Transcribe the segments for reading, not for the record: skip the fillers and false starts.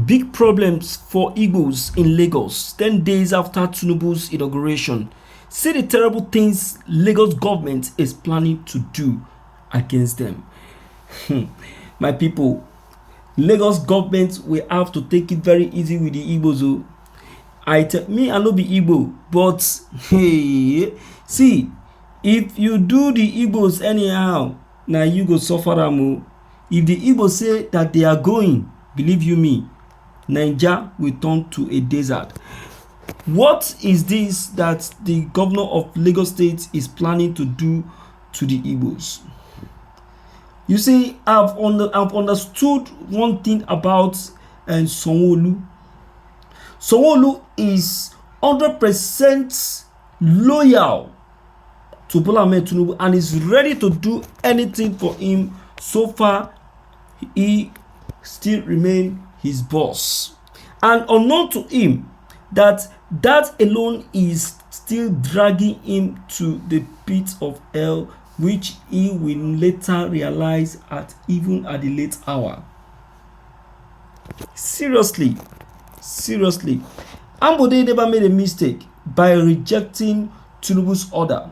Big problems for Igbos in Lagos 10 days after Tinubu's inauguration. See the terrible things Lagos government is planning to do against them. My people, Lagos government will have to take it very easy with the Igbos. I no be Igbo, but hey, see, if you do the Igbos anyhow, now you go suffer am. If the Igbos say that they are going, believe you me, Nigeria will turn to a desert. What is this that the governor of Lagos State is planning to do to the Igbos? You see, I've understood one thing about Sanwo-Olu. Sanwo-Olu is 100% loyal to Bola Ahmed Tinubu and is ready to do anything for him. So far, he still remains his boss, and unknown to him that alone is still dragging him to the pit of hell, which he will later realize even at the late hour. Seriously, Ambode never made a mistake by rejecting Tinubu's order,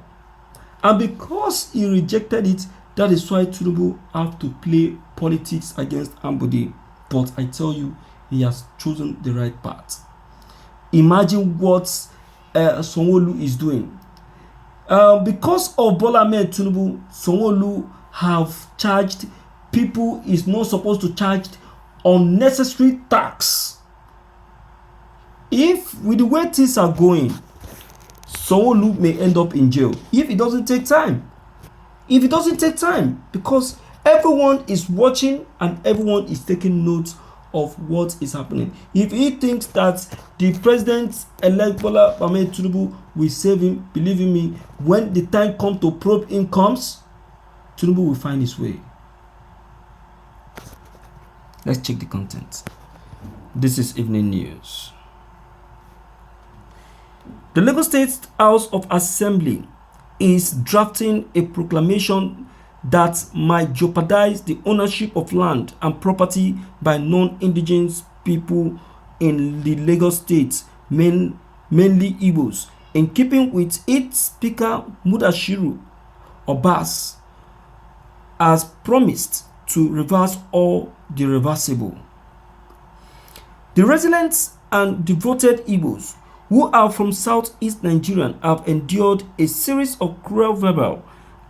and because he rejected it, that is why Tinubu have to play politics against Ambode. But I tell you, he has chosen the right path. Imagine what Sanwo-Olu is doing. Because of Bola Ahmed Tinubu, Sanwo-Olu have charged people is not supposed to charge unnecessary tax. If with the way things are going, Sanwo-Olu may end up in jail if it doesn't take time. Because everyone is watching and everyone is taking note of what is happening. If he thinks that the president-elect Bola Ahmed Tinubu will save him, believe in me, when the time comes to probe him comes, Tinubu will find his way. Let's check the content. This is evening news. The Lagos State House of Assembly is drafting a proclamation that might jeopardize the ownership of land and property by non-indigenous people in the Lagos State, mainly Igbos, in keeping with its Speaker Mudashiru Obas has promised to reverse all the reversible. The residents and devoted Igbos who are from southeast Nigeria have endured a series of cruel verbal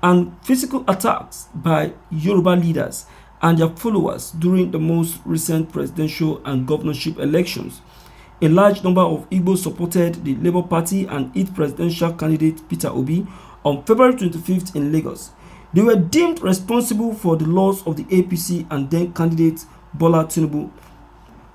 and physical attacks by Yoruba leaders and their followers during the most recent presidential and governorship elections. A large number of Igbos supported the Labour Party and its presidential candidate Peter Obi on February 25th in Lagos. They were deemed responsible for the loss of the APC and then candidate Bola Tinubu.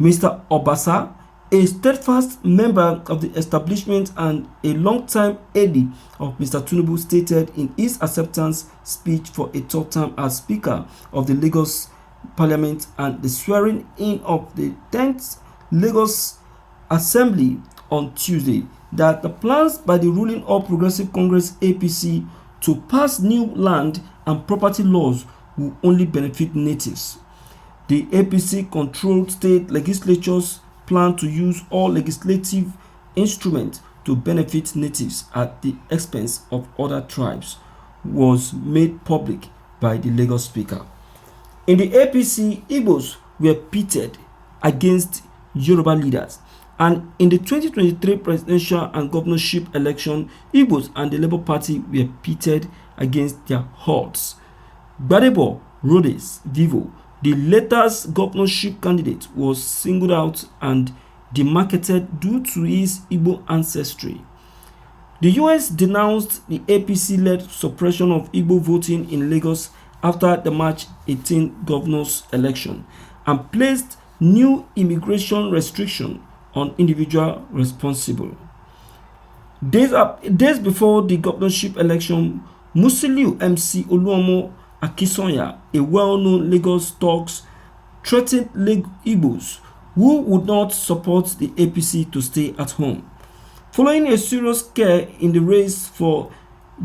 Mr. Obasa, a steadfast member of the establishment and a long-time aide of Mr. Tinubu, stated in his acceptance speech for a third term as Speaker of the Lagos Parliament and the swearing-in of the 10th Lagos Assembly on Tuesday that the plans by the ruling All Progressive Congress APC to pass new land and property laws will only benefit natives. The APC-controlled state legislatures plan to use all legislative instruments to benefit natives at the expense of other tribes, was made public by the Lagos Speaker. In the APC, Igbos were pitted against Yoruba leaders, and in the 2023 presidential and governorship election, Igbos and the Labour Party were pitted against their hordes. Gbadebo Rhodes Vivo, the latter's governorship candidate, was singled out and demarcated due to his Igbo ancestry. The US denounced the APC-led suppression of Igbo voting in Lagos after the March 18 governor's election and placed new immigration restrictions on individuals responsible. Days before the governorship election, Musiliu MC Oluomo Akisanya, a well-known Lagos thugs, threatened Igbos who would not support the APC to stay at home. Following a serious scare in the race for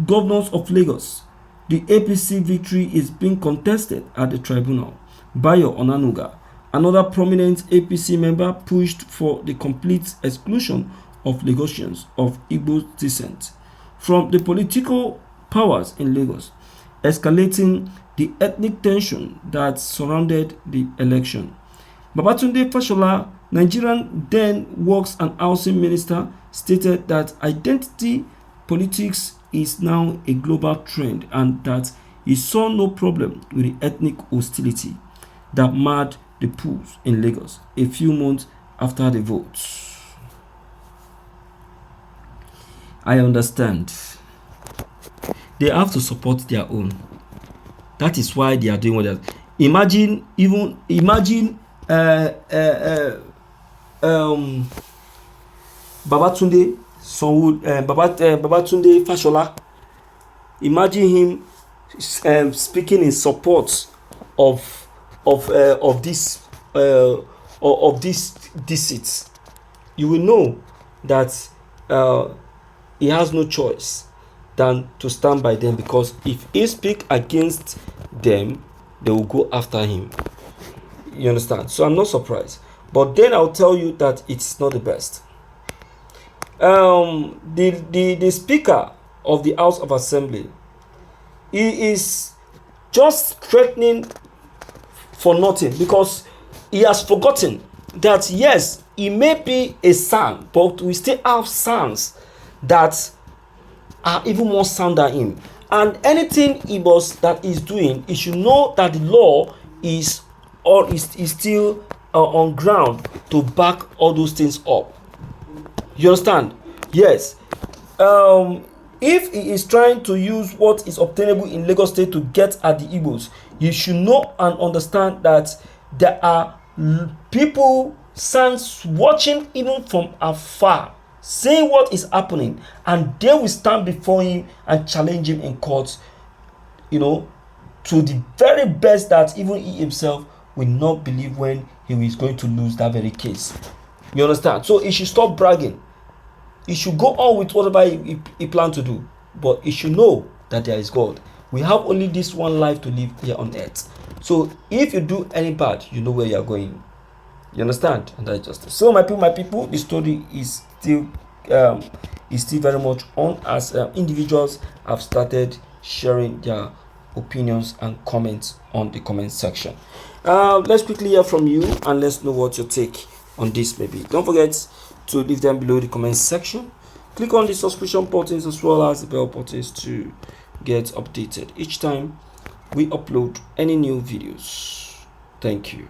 governors of Lagos, the APC victory is being contested at the tribunal. Bayo Onanuga Another prominent APC member pushed for the complete exclusion of Lagosians of Igbo descent from the political powers in Lagos, escalating the ethnic tension that surrounded the election. Babatunde Fashola, Nigerian then Works and Housing Minister, stated that identity politics is now a global trend and that he saw no problem with the ethnic hostility that marred the polls in Lagos a few months after the votes. I understand. They have to support their own. That is why they are doing what they are. Imagine Babatunde Babatunde Fashola. Imagine him speaking in support of this seat. You will know that he has no choice than to stand by them, because if he speak against them, they will go after him. You understand? So I'm not surprised. But then I'll tell you that it's not the best. The Speaker of the House of Assembly, he is just threatening for nothing, because he has forgotten that yes, he may be a son, but we still have sons that are even more sound than him. And anything Igbos that he's doing, he should know that the law is still on ground to back all those things up. You understand? Yes. If he is trying to use what is obtainable in Lagos State to get at the Igbos, you should know and understand that there are people, sons, watching even from afar, seeing what is happening, and they will stand before him and challenge him in court, you know, to the very best that even he himself will not believe when he is going to lose that very case. You understand? So he should stop bragging. He should go on with whatever he plans to do, but he should know that there is God. We have only this one life to live here on earth. So if you do any bad, you know where you are going. You understand? And that's justice. So my people, the story is still very much on, as individuals have started sharing their opinions and comments on the comment section. Let's quickly hear from you and let's know what your take on this may be. Don't forget to leave them below the comment section. Click on the subscription buttons as well as the bell buttons to get updated each time we upload any new videos. Thank you.